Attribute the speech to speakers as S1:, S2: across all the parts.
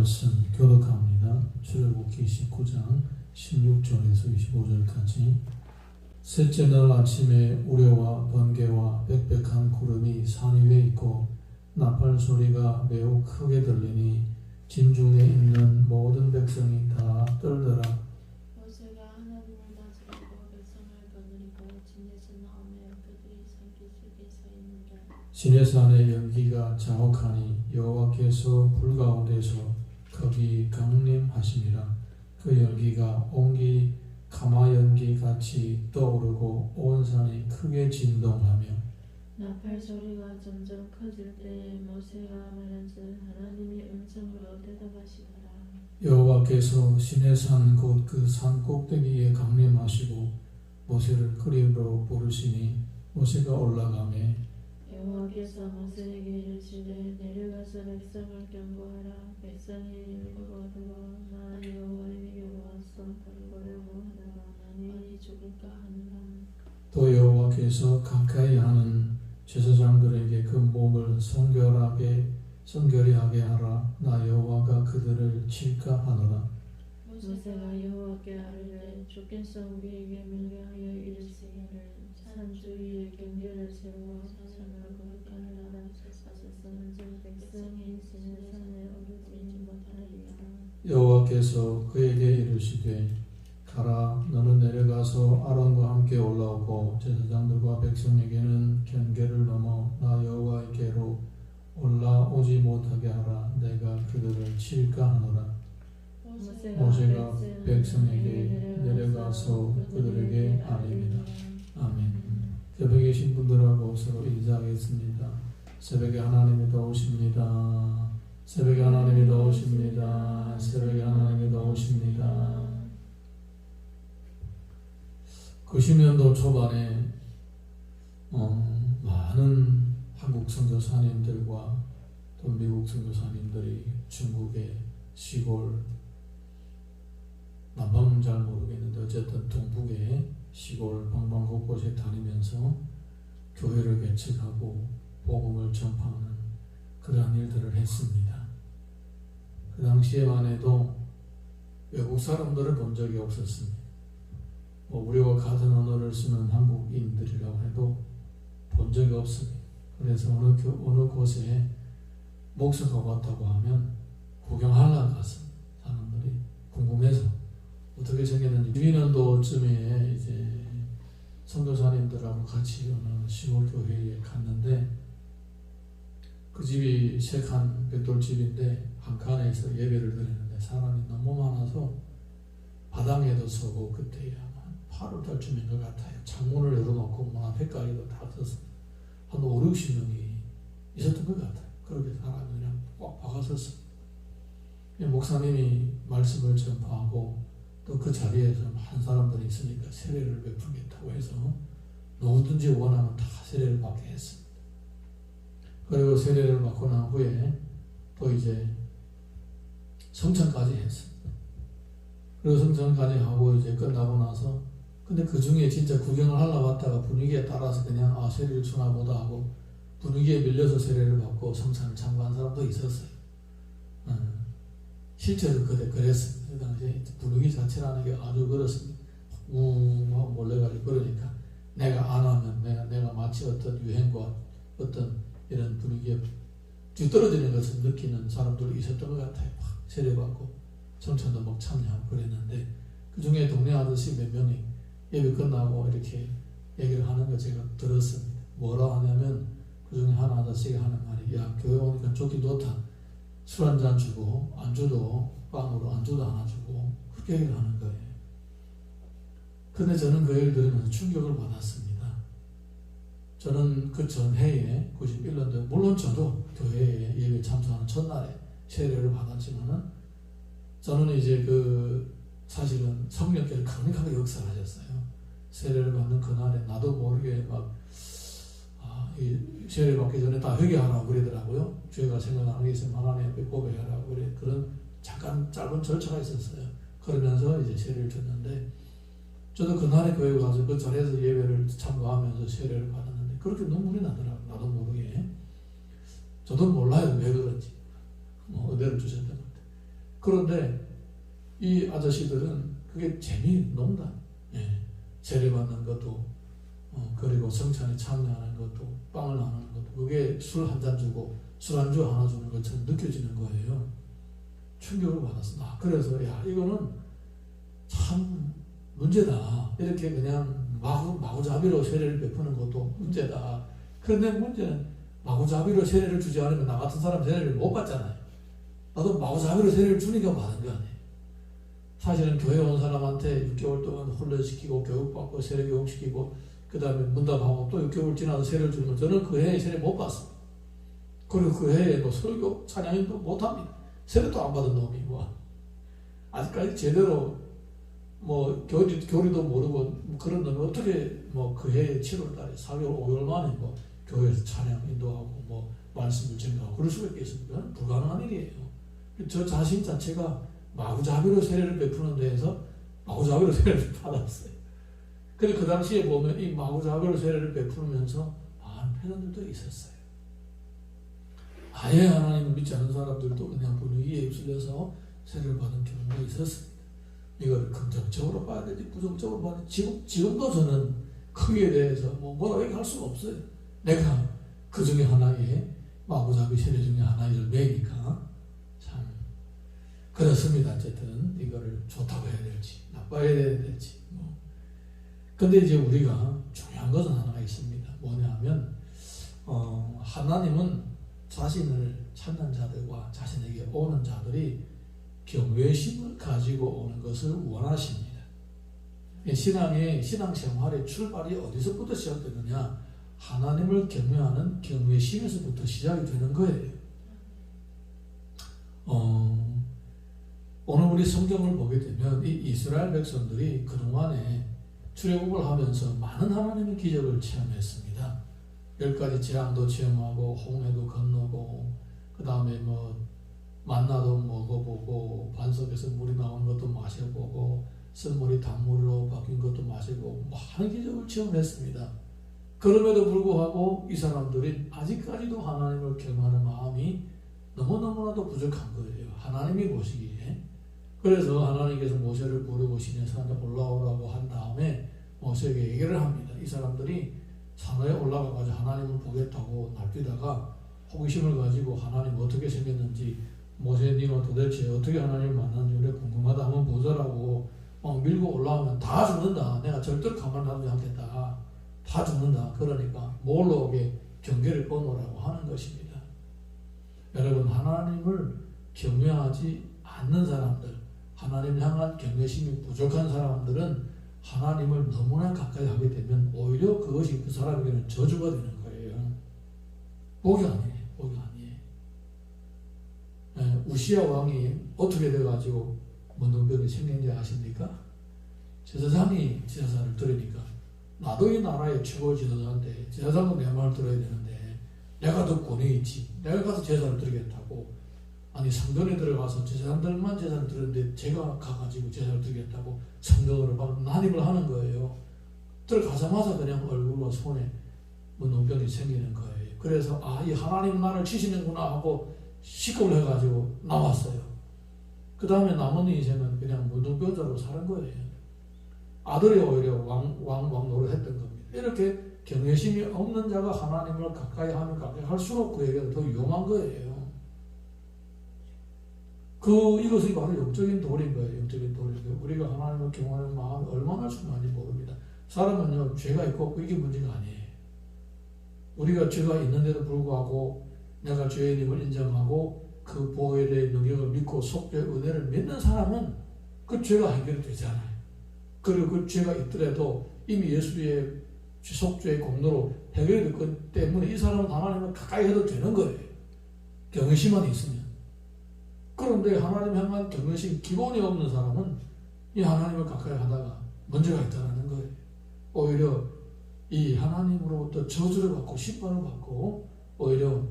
S1: 말씀 교독합니다. 출애굽기 19장 16절에서 25절까지. 셋째 날 아침에 우레와 번개와 빽빽한 구름이 산 위에 있고 나팔 소리가 매우 크게 들리니 진중에 있는 모든 백성이 다 떨더라.
S2: 모세가 하나님을 다스리고 백성을 거느리고 진에서 나오매 그들이 산길 속에 서 있는데
S1: 시내산의 연기가 자욱하니 여호와께서 불 가운데서 거기 강림하심이라. 그 연기가 온기 가마 연기 같이 떠오르고 온 산이 크게 진동하며
S2: 나팔 소리가 점점 커질 때에 모세가 말한즉 하나님이 음성으로 대답하시더라.
S1: 여호와께서 시내산 곧 그 산 꼭대기에 강림하시고 모세를 그림으로 부르시니 모세가 올라가매
S2: 여호와께서 모세에게 이르시되 내려가서 백성을 경고하라. 백성이 울고불고 나 여호와에게로 와서 버리려고 하다가 많이 죽을까 하느라.
S1: 또 여호와께서 가까이 하는 제사장들에게 그 몸을 성결히 하게 하라. 나 여호와가 그들을 칠까 하노라.
S2: 모세가 여호와께 아뢰되 주께서 우리에게 명령하여 이르시기를 산 주위에 경계를 세워 산을 거룩하느라 하셨으면즉 백성이 시내산에 오르지 못하리이다.
S1: 여호와께서 그에게 이르시되 가라. 너는 내려가서 아론과 함께 올라오고 제사장들과 백성에게는 경계를 넘어 나 여호와에게로 올라오지 못하게 하라. 내가 그들을 칠까 하노라. 모세가 백성에게 내려가서 그들에게 알립니다. 아멘. 새벽에 계신 분들하고 서로 인사하겠습니다. 새벽에 하나님이 더우십니다. 새벽에 하나님이 더우십니다. 새벽에 하나님이 더우십니다. 90년도 초반에 많은 한국 선교사님들과 또 미국 선교사님들이 중국의 시골 남방은 잘 모르겠는데 어쨌든 동북의 시골 방방 곳곳에 다니면서 교회를 개척하고 복음을 전파하는 그러한 일들을 했습니다. 그 당시에만 해도 외국 사람들을 본 적이 없었습니다. 우리와 같은 언어를 쓰는 한국인들이라고 해도 본 적이 없습니다. 그래서 어느 곳에 목사가 왔다고 하면 구경하려고 갔습니다. 사람들이 궁금해서 어떻게 생겼는지. 2년도쯤에 이제 선교사님들하고 같이 어느 시골 교회에 갔는데 그 집이 세 칸 벽돌집인데 한 칸에서 예배를 드리는데 사람이 너무 많아서 바닥에도 서고 그때 아마 8월달쯤인 것 같아요. 창문을 열어놓고 문 앞에까지도 다 섰습니다. 한 5, 60명이 있었던 것 같아요. 그렇게 사람이 그냥 꽉 박아섰습니다. 목사님이 말씀을 전파하고 또 그 자리에서 한 사람들이 있으니까 세례를 베풀겠다고 해서 누구든지 원하면 다 세례를 받게 했습니다. 그리고 세례를 받고 난 후에 또 이제 성찬까지 했습니다. 그리고 성찬까지 하고 이제 끝나고 나서 근데 그 중에 진짜 구경을 하려고 왔다가 분위기에 따라서 그냥 세례를 주나 보다 하고 분위기에 밀려서 세례를 받고 성찬을 참가한 사람도 있었어요. 실제로 그랬습니다. 그 당시에 분위기 자체라는 게 아주 그렇습니다. 하고 몰래가지고 그러니까 내가 안 하면 내가 마치 어떤 유행과 어떤 이런 분위기에 뒤떨어지는 것을 느끼는 사람들이 있었던 것 같아요. 막 세례받고 성찬도 막 참여하고 그랬는데 그 중에 동네 아저씨 몇 명이 예배 끝나고 이렇게 얘기를 하는 거 제가 들었습니다. 뭐라 하냐면 그 중에 한 아저씨가 하는 말이 야 교회 오니까 좋긴 좋다. 술 한잔 주고 안주도 빵으로 안주도 하나 주고 그렇게 얘기를 하는 거예요. 근데 저는 그 얘기를 들으면서 충격을 받았습니다. 저는 그 전해에 91년도에 물론 저도 교회에 예배 참석하는 첫날에 세례를 받았지만은 저는 이제 사실은 성령께서 강력하게 역사하셨어요. 세례를 받는 그날에 나도 모르게 이 세례 받기 전에 다 회개하라고 그러더라고요. 죄가 생각나는 게 있으면 하나님 앞에 고백하라고 그래. 그런 잠깐 짧은 절차가 있었어요. 그러면서 이제 세례를 줬는데 저도 그날에 교회 가서 그 자리에서 예배를 참가하면서 세례를 받았는데 그렇게 눈물이 나더라고요. 나도 모르게. 저도 몰라요 왜 그런지. 은혜를 주셨던 것 같아요. 그런데 이 아저씨들은 그게 농담. 예. 세례받는 것도 그리고 성찬에 참여하는 것도 빵을 나누는 것도 그게 술 한 잔 주고 술안주 하나 주는 것처럼 느껴지는 거예요. 충격을 받았어. 그래서 야 이거는 참 문제다. 이렇게 그냥 마구잡이로 세례를 베푸는 것도 문제다. 그런데 문제는 마구잡이로 세례를 주지 않으면 나 같은 사람 세례를 못 받잖아요. 나도 마구잡이로 세례를 주니까 받은 거 아니에요. 사실은 교회 온 사람한테 6개월 동안 훈련시키고 교육받고 세례 교육시키고 그 다음에 문답하고 또 6개월 지나서 세례를 주면 저는 그 해에 세례 못 받습니다. 그리고 그 해에 뭐 설교 찬양인도 못합니다. 세례도 안 받은 놈이 아직까지 제대로 교리도 모르고 그런 놈이 어떻게 그 해에 7월달에 4개월 5개월 만에 교회에서 찬양 인도하고 말씀을 전가하고 그럴 수가 있겠습니까? 불가능한 일이에요. 저 자신 자체가 마구잡이로 세례를 베푸는 데에서 마구잡이로 세례를 받았어요. 근데 그 당시에 보면 이 마구잡이로 세례를 베푸면서 많은 패전들도 있었어요. 아예 하나님을 믿지 않는 사람들도 그냥 분위기에 휩쓸려서 세례를 받은 경우가 있었습니다. 이걸 긍정적으로 봐야 되지 부정적으로 봐야 되지 지금도 저는 크기에 대해서 뭐라고 얘기할 수가 없어요. 내가 그 중에 하나의 마구잡이 세례 중에 하나를 매니까 참 그렇습니다. 어쨌든 이거를 좋다고 해야 될지 나빠야 될지 근데 이제 우리가 중요한 것은 하나가 있습니다. 뭐냐면 하나님은 자신을 찾는 자들과 자신에게 오는 자들이 경외심을 가지고 오는 것을 원하십니다. 신앙생활의 출발이 어디서부터 시작되느냐? 하나님을 경외하는 경외심에서부터 시작이 되는 거예요. 오늘 우리 성경을 보게 되면 이 이스라엘 백성들이 그동안에 출애굽을 하면서 많은 하나님의 기적을 체험했습니다. 10가지 재앙도 체험하고 홍해도 건너고 그 다음에 만나도 먹어보고 반석에서 물이 나오는 것도 마셔보고 썰물이 단물로 바뀐 것도 마시고 많은 기적을 체험했습니다. 그럼에도 불구하고 이 사람들이 아직까지도 하나님을 경외하는 마음이 너무너무나도 부족한 거예요. 하나님이 보시기에. 그래서 하나님께서 모세를 부르고 시내산에 올라오라고 한 다음에 모세에게 얘기를 합니다. 이 사람들이 산에 올라가가지고 하나님을 보겠다고 날뛰다가 호기심을 가지고 하나님 어떻게 생겼는지 모세 니가 도대체 어떻게 하나님을 만났는지 우리 궁금하다 한번 보자라고 밀고 올라오면 다 죽는다. 내가 절대로 가만 놔두지 않겠다. 다 죽는다. 그러니까 몰록에 경계를 끊으라고 하는 것입니다. 여러분 하나님을 경외하지 않는 사람들 하나님 향한 경외심이 부족한 사람들은 하나님을 너무나 가까이 하게 되면 오히려 그것이 그 사람에게는 저주가 되는 거예요. 복이 아니에요. 복이 아니에요. 우시야 왕이 어떻게 돼가지고 문둥병이 생긴지 아십니까? 제사장이 제사를 드리니까 나도 이 나라의 최고 지도자인데 제사장도 내 말을 들어야 되는데 내가 더 권위 있지. 내가 가서 제사를 드리겠다고 아니 성전에 들어가서 제사장들만 제사를 드리는데 제가 가가지고 제사를 드리겠다고 성전으로 막 난입을 하는 거예요. 들어가자마자 그냥 얼굴과 손에 문둥병이 생기는 거예요. 그래서 이 하나님 나를 치시는구나 하고 시급을 해가지고 나왔어요. 그 다음에 남은 인생은 그냥 문둥병자로 사는 거예요. 아들이 오히려 왕 노릇했던 겁니다. 이렇게 경외심이 없는 자가 하나님을 가까이 하면 가까이 할수록 그에게는 더 위험한 거예요. 이것이 바로 영적인 도리인 거예요. 영적인 도리인 거예요. 우리가 하나님을 경외하는 마음이 얼마나 중요한지 모릅니다. 사람은요, 죄가 있고 없고 이게 문제가 아니에요. 우리가 죄가 있는데도 불구하고 내가 죄인임을 인정하고 그 보호에 대한 능력을 믿고 속죄의 은혜를 믿는 사람은 그 죄가 해결이 되잖아요. 그리고 그 죄가 있더라도 이미 예수의 속죄의 공로로 해결이 됐기 때문에 이 사람은 하나님을 가까이 해도 되는 거예요. 경외심만 있으면. 그런데 하나님 향한 경외심 기본이 없는 사람은 이 하나님을 가까이 하다가 문제가 있다는 거예요. 오히려 이 하나님으로부터 저주를 받고 심판을 받고 오히려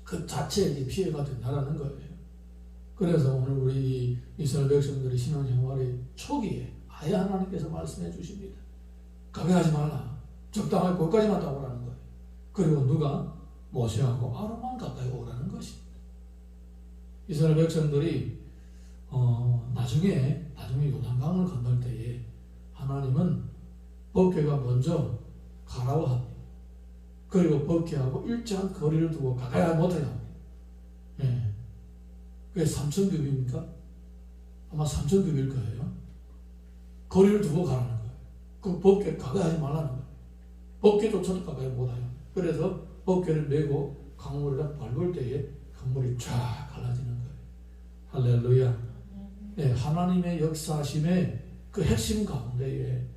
S1: 그 자체에 피해가 된다는 거예요. 그래서 오늘 우리 이스라엘 백성들의 신앙생활의 초기에 아예 하나님께서 말씀해 주십니다. 가까이 하지 말라. 적당하게 거기까지만 따오라는 거예요. 그리고 누가? 모세하고 아론만 가까이 오라는 것입니다. 이스라엘 백성들이 나중에 요단강을 건널 때에 하나님은 법궤가 먼저 가라고 합니다. 그리고 법궤하고 일정한 거리를 두고 가까이 못하게 합니다. 예. 그게 3,000규비입니까? 아마 3,000규비일 거예요. 거리를 두고 가라는 거예요. 그 법궤 가까이 하지 말라는 거예요. 법궤조차도 가까이 못해요. 그래서 법궤를 메고 강물을 밟을 때에 강물이 쫙 갈라지는 거예요. 할렐루야. 네, 하나님의 역사심의 그 핵심 가운데에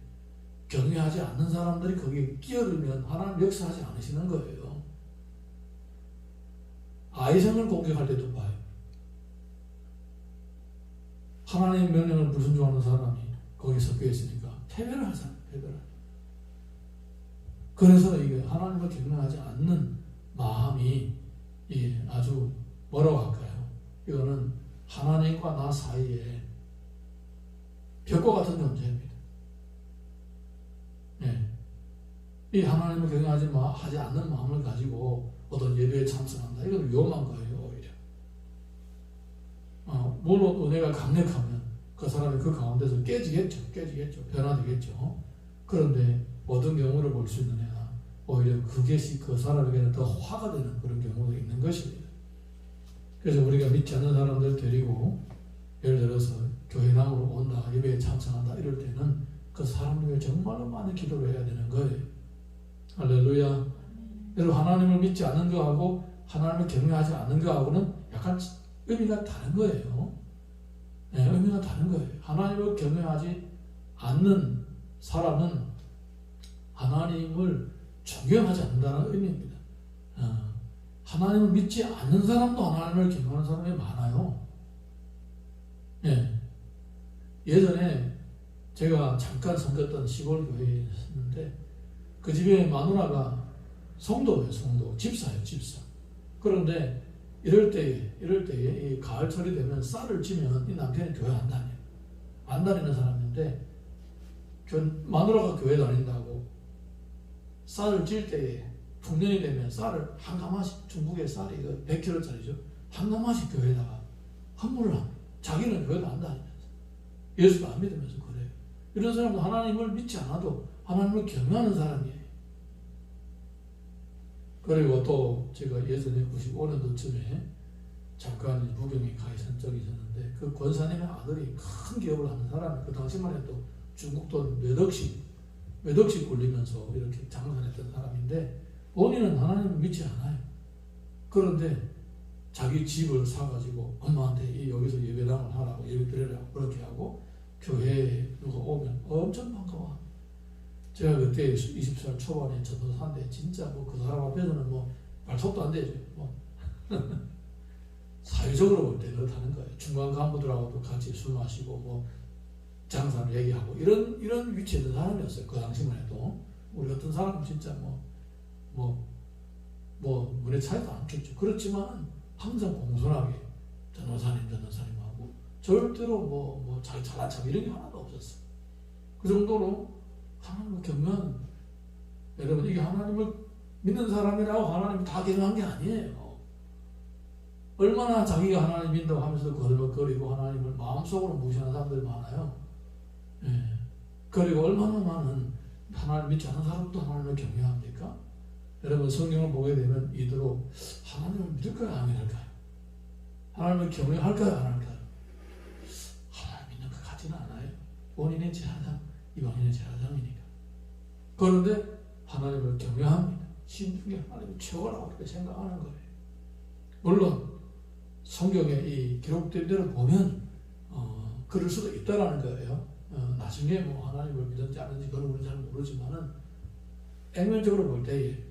S1: 경외하지 않는 사람들이 거기에 끼어들면 하나님 역사하지 않으시는 거예요. 아이성을 공격할 때도 봐요. 하나님의 명령을 불순종하는 사람이 거기 섞여 있으니까 패배를 하잖아요. 패배를. 그래서 이게 하나님을 경외하지 않는 마음이 이게 아주 뭐라고 할까요? 이거는 하나님과 나 사이에 벽과 같은 존재입니다. 네. 이 하나님을 경외하지 않는 마음을 가지고 어떤 예배에 참석한다. 이건 위험한 거예요, 오히려. 물론 은혜가 강력하면 그 사람이 그 가운데서 깨지겠죠. 변화되겠죠. 그런데 모든 경우를 볼 수 있느냐? 오히려 그것이 그 사람에게는 더 화가 되는 그런 경우도 있는 것입니다. 그래서 우리가 믿지 않는 사람들 데리고 예를 들어서 교회당으로 온다, 예배에 참석한다 이럴 때는 그 사람들에게 정말로 많은 기도를 해야 되는 거예요. 할렐루야. 여러분, 하나님을 믿지 않는 거하고 하나님을 경외하지 않는 거하고는 약간 의미가 다른 거예요. 네, 의미가 다른 거예요. 하나님을 경외하지 않는 사람은 하나님을 존경하지 않는다는 의미입니다. 하나님을 믿지 않는 사람도 하나님을 경외하는 사람이 많아요. 예. 예전에 제가 잠깐 섬겼던 시골 교회에 있었는데 그 집에 마누라가 성도예요. 집사예요. 집사. 그런데 이럴 때에 이 가을철이 되면 쌀을 찌면 이 남편이 교회 안 다녀요. 안 다니는 사람인데 마누라가 교회 다닌다고 쌀을 찔 때에 풍년이 되면 쌀을 한 가마씩, 중국의 쌀이 100kg짜리죠. 한 가마씩 교회에다가 헌물을 합니다. 자기는 교회도 안 다니면서 예수도 안 믿으면서 그래요. 이런 사람도 하나님을 믿지 않아도 하나님을 경외하는 사람이에요. 그리고 또 제가 예전에 95년도쯤에 잠깐 부경에 가 있은 적이 있었는데 그 권사님의 아들이 큰 기업을 하는 사람이 그 당시만 해도 중국 돈 몇 억씩 굴리면서 이렇게 장사했던 사람인데 본인은 하나님을 믿지 않아요. 그런데 자기 집을 사가지고 엄마한테 여기서 예배당을 하라고 예배 드리라고 그렇게 하고 교회에 누가 오면 엄청 반가워. 제가 그때 20살 초반에 전도사인데 진짜 그 사람 앞에서는 말톱도 안 되죠. 사회적으로 볼 때 그렇다는 거예요. 중간 간부들하고도 같이 술 마시고 장사를 얘기하고 이런 위치에 있는 사람이었어요. 그 당시만 해도 우리 같은 사람은 진짜 문의 차이도 않겠죠. 그렇지만 항상 공손하게 전도사님하고 절대로 자기 잘난 척 이런 게 하나도 없었어요. 그 정도로 하나님을 경외하는 거예요. 여러분, 이게 하나님을 믿는 사람이라고 하나님을 다 경외한 게 아니에요. 얼마나 자기가 하나님 믿는다고 하면서도 거들먹거리고 하나님을 마음속으로 무시하는 사람들이 많아요. 예. 그리고 얼마나 많은 하나님 믿지 않는 사람도 하나님을 경외합니까? 여러분, 성경을 보게 되면 이대로 하나님을 믿을까요? 안 믿을까요? 하나님을 경외할까요? 안 할까요? 하나님 믿는 것 같지는 않아요. 본인의 제사장, 이방인의 제사장이니까. 그런데 하나님을 경외합니다. 신중에 하나님이 최고라고 그렇게 생각하는 거예요. 물론 성경에 이 기록된 대로 보면 그럴 수도 있다라는 거예요. 나중에 하나님을 믿는지 아는지 그런 우리는 잘 모르지만은 액면적으로 볼 때에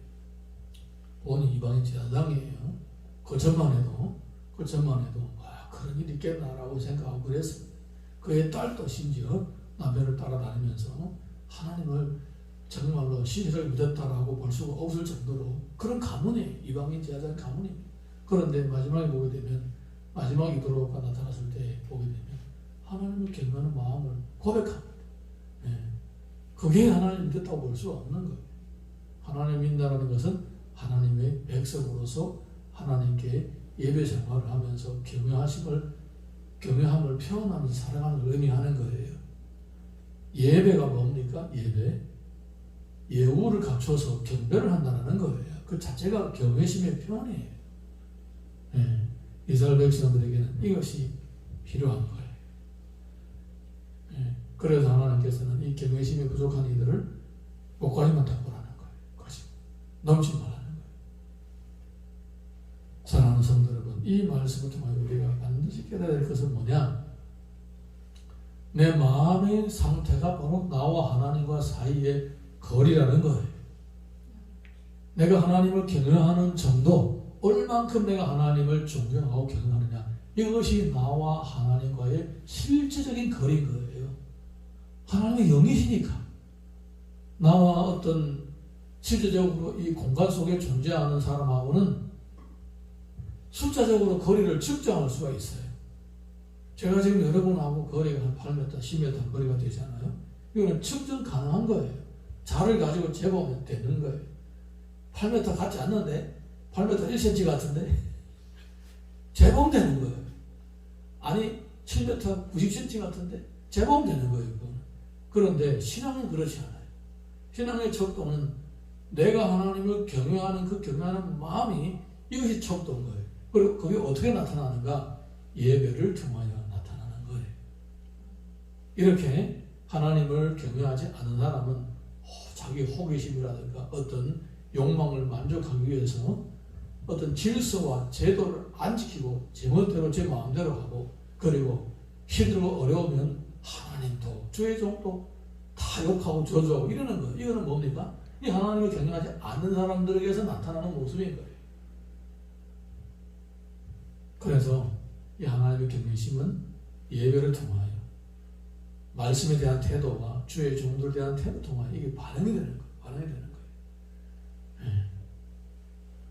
S1: 본인 이방인 제사장이에요. 그 전만 해도 그런 일이 있겠나라고 생각하고 그랬습니다. 그의 딸도 심지어 남편을 따라다니면서 하나님을 정말로 신실하게 믿었다라고 볼 수가 없을 정도로 그런 가문이에요. 이방인 제사장 가문입니다. 그런데 마지막에 보게 되면 마지막 이도로가 나타났을 때 보게 되면 하나님을 경외하는 마음을 고백합니다. 예. 그게 하나님 믿었다고 볼 수 없는 거예요. 하나님 믿는다는 것은 하나님의 백성으로서 하나님께 예배 생활을 하면서 경외함을 표현하면서 살아가는 걸 의미하는 거예요. 예배가 뭡니까? 예배. 예우를 갖춰서 경배를 한다는 거예요. 그 자체가 경외심의 표현이에요. 예. 이스라엘 백성들에게는 이것이 필요한 거예요. 예. 그래서 하나님께서는 이 경외심이 부족한 이들을 목걸이만 딱 보라는 거예요. 가지고 넘지 말라는 거예요. 사랑하는 성도 여러분, 이 말씀을 통하여 우리가 반드시 깨달아야 될 것은 뭐냐? 내 마음의 상태가 바로 나와 하나님과 사이의 거리라는 거예요. 내가 하나님을 경외하는 정도, 얼만큼 내가 하나님을 존경하고 경외하느냐, 이것이 나와 하나님과의 실제적인 거리인 거예요. 하나님의 영이시니까 나와 어떤 실제적으로 이 공간 속에 존재하는 사람하고는 숫자적으로 거리를 측정할 수가 있어요. 제가 지금 여러분하고 거리가 한 8m, 10m 거리가 되잖아요. 이거는 측정 가능한 거예요. 자를 가지고 재보면 되는 거예요. 8m 같지 않는데? 8m 1cm 같은데? 재보면 되는 거예요. 아니 7m 90cm 같은데? 재보면 되는 거예요. 그거는. 그런데 신앙은 그렇지 않아요. 신앙의 척도는 내가 하나님을 경외하는 그 경외하는 마음이 이것이 척도인 거예요. 그리고 그게 어떻게 나타나는가? 예배를 통하여 나타나는 거예요. 이렇게 하나님을 경외하지 않은 사람은 자기 호기심이라든가 어떤 욕망을 만족하기 위해서 어떤 질서와 제도를 안 지키고 제멋대로 제 마음대로 하고, 그리고 힘들고 어려우면 하나님도 주의 종도 다 욕하고 저주하고 이러는 거예요. 이거는 뭡니까? 이 하나님을 경외하지 않는 사람들에게서 나타나는 모습인 거예요. 그래서 이 하나님의 경외심은 예배를 통하여 말씀에 대한 태도와 주의 종들에 대한 태도를 통하여 이게 반응이 되는 거예요. 반응이 되는 거예요. 네.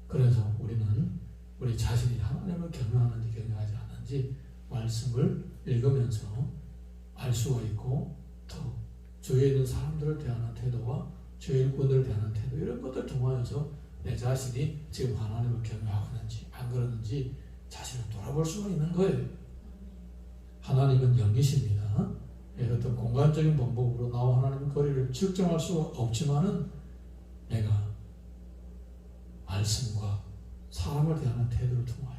S1: 그래서 우리는 우리 자신이 하나님을 경외하는지 경외하지 않는지 말씀을 읽으면서 알 수가 있고, 또 주위에 있는 사람들을 대하는 태도와 주의 일꾼들을 대하는 태도, 이런 것들을 통하여서 내 자신이 지금 하나님을 경외하고 있는지 안 그러는지 자신을 돌아볼 수가 있는 거예요. 하나님은 영이십니다. 어떤 공간적인 방법으로 나와 하나님의 거리를 측정할 수가 없지만은 내가 말씀과 사람을 대하는 태도를 통하여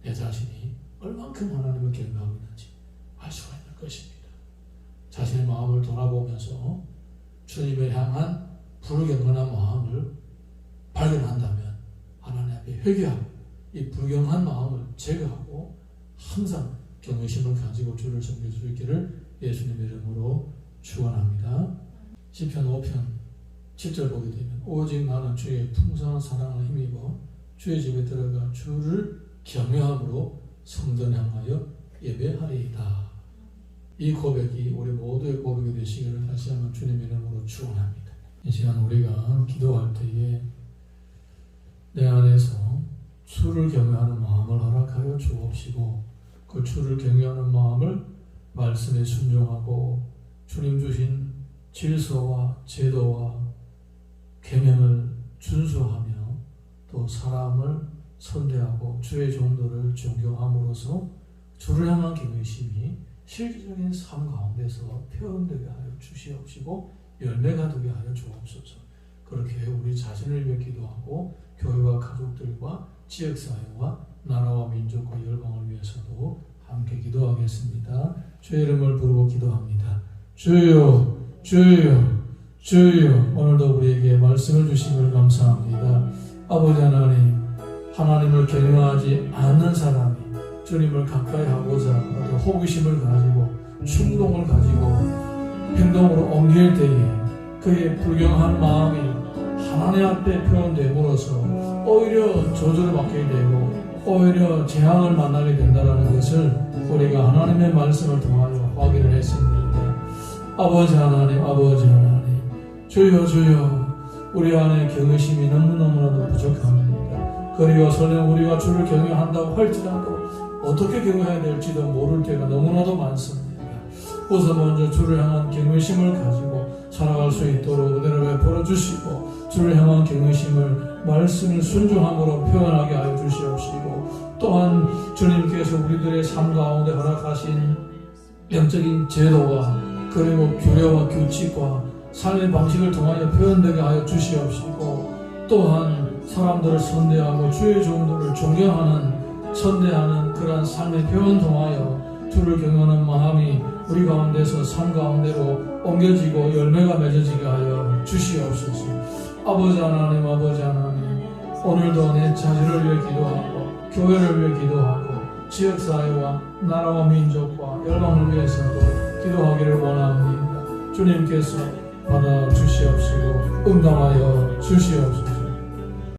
S1: 내 자신이 얼만큼 하나님을 경외하고 있는지 알 수가 있는 것입니다. 자신의 마음을 돌아보면서 주님을 향한 불경건한 마음을 발견한다면 하나님 앞에 회개하고 이 불경한 마음을 제거하고 항상 경외심을 가지고 주를 섬길 수 있기를 예수님의 이름으로 축원합니다. 시편 5편 7절 보게 되면 오직 나는 주의 풍성한 사랑을 힘입어 주의 집에 들어가 주를 경외함으로 성전 향하여 예배하리이다. 이 고백이 우리 모두의 고백이 되시기를 다시 한번 주님의 이름으로 축원합니다. 이 시간 우리가 기도할 때에 내 안에서 주를 경외하는 마음을 허락하여 주옵시고, 그 주를 경외하는 마음을 말씀에 순종하고 주님 주신 질서와 제도와 계명을 준수하며 또 사람을 선대하고 주의 종들을 존경함으로써 주를 향한 경외심이 실질적인 삶 가운데서 표현되게 하여 주시옵시고 열매가 되게 하여 주옵소서. 그렇게 우리 자신을 위해 기도하고 교회와 가족들과 지역사회와 나라와 민족과 열방을 위해서도 함께 기도하겠습니다. 주의 이름을 부르고 기도합니다. 주여, 주여, 주여. 오늘도 우리에게 말씀을 주심을 감사합니다. 아버지 하나님, 하나님을 경외하지 않는 사람이 주님을 가까이 하고자 어떤 호기심을 가지고 충동을 가지고 행동으로 옮길 때에 그의 불경한 마음이 하나님 앞에 표현됨으로써 오히려 저주를 받게 되고 오히려 재앙을 만나게 된다는 것을 우리가 하나님의 말씀을 통하여 확인을 했습니다. 아버지 하나님, 아버지 하나님, 주여, 주여, 우리 안에 경외심이 너무너무나도 부족합니다. 그리고 설령 우리가 주를 경외한다고 할지라도 어떻게 경외해야 될지도 모를 때가 너무나도 많습니다. 우선 먼저 주를 향한 경외심을 가지고 살아갈 수 있도록 은혜를 베풀어 주시고, 주를 향한 경외심을 말씀을 순종함으로 표현하게 하여 주시옵시고, 또한 주님께서 우리들의 삶 가운데 허락하신 영적인 제도와 그리고 규례와 규칙과 삶의 방식을 통하여 표현되게 하여 주시옵시고, 또한 사람들을 선대하고 주의 종들을 존경하는 선대하는 그러한 삶의 표현 통하여 주를 경외하는 마음이 우리 가운데서 삶 가운데로 옮겨지고 열매가 맺어지게 하여 주시옵소서. 아버지 하나님, 아버지 하나님, 오늘도 내 자신을 위해 기도하고 교회를 위해 기도하고 지역사회와 나라와 민족과 열방을 위해서도 기도하기를 원합니다. 주님께서 받아 주시옵시고 응답하여 주시옵소서.